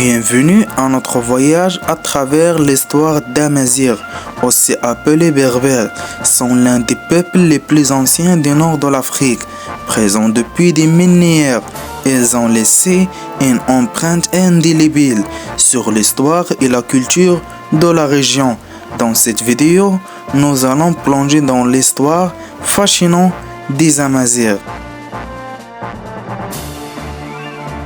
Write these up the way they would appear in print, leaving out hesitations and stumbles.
Bienvenue à notre voyage à travers l'histoire d'Amazigh, aussi appelés Berbères, sont l'un des peuples les plus anciens du nord de l'Afrique, présents depuis des millénaires. Ils ont laissé une empreinte indélébile sur l'histoire et la culture de la région. Dans cette vidéo, nous allons plonger dans l'histoire fascinante des Amazighs.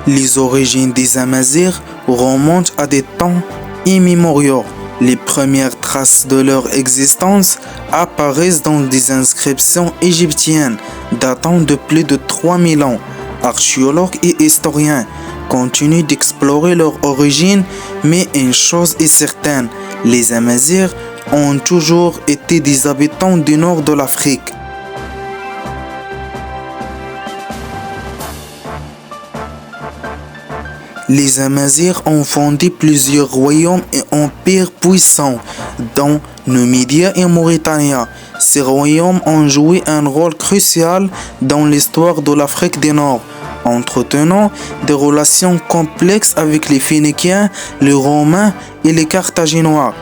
Les origines des Amazighs remontent à des temps immémoriaux. Les premières traces de leur existence apparaissent dans des inscriptions égyptiennes datant de plus de 3000 ans. Archéologues et historiens continuent d'explorer leur origine, mais une chose est certaine, les Amazighs ont toujours été des habitants du nord de l'Afrique. Les Amazighs ont fondé plusieurs royaumes et empires puissants, dont Numidia et Mauritanie. Ces royaumes ont joué un rôle crucial dans l'histoire de l'Afrique du Nord, entretenant des relations complexes avec les Phéniciens, les Romains et les Carthaginois.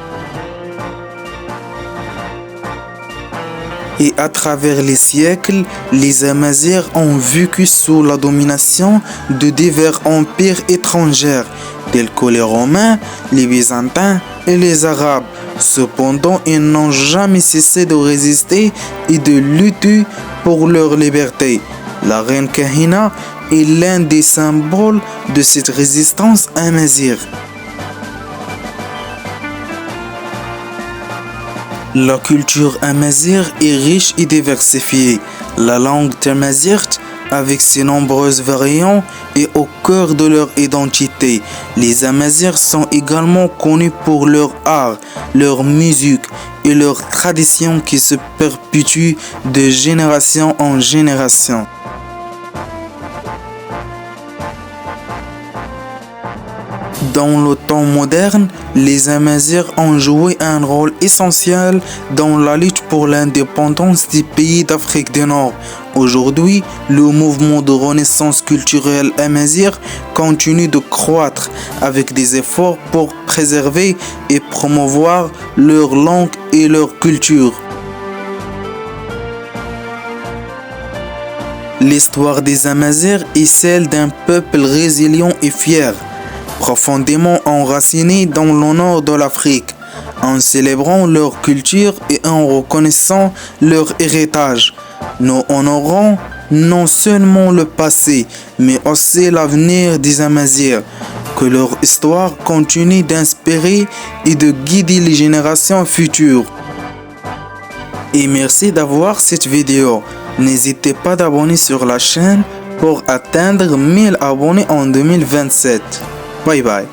Et à travers les siècles, les Amazighs ont vécu sous la domination de divers empires étrangers, tels que les Romains, les Byzantins et les Arabes. Cependant, ils n'ont jamais cessé de résister et de lutter pour leur liberté. La reine Kahina est l'un des symboles de cette résistance amazigh. La culture amazigh est riche et diversifiée. La langue tamazight, avec ses nombreuses variantes, est au cœur de leur identité. Les Amazighs sont également connus pour leur art, leur musique et leurs traditions qui se perpétuent de génération en génération. Dans le temps moderne, les Amazighs ont joué un rôle essentiel dans la lutte pour l'indépendance des pays d'Afrique du Nord. Aujourd'hui, le mouvement de renaissance culturelle amazigh continue de croître avec des efforts pour préserver et promouvoir leur langue et leur culture. L'histoire des Amazighs est celle d'un peuple résilient et fier, profondément enracinés dans le nord de l'Afrique. En célébrant leur culture et en reconnaissant leur héritage, nous honorons non seulement le passé, mais aussi l'avenir des Amazighs. Que leur histoire continue d'inspirer et de guider les générations futures. Et merci d'avoir cette vidéo. N'hésitez pas d'abonner sur la chaîne pour atteindre 1000 abonnés en 2027. Bye bye.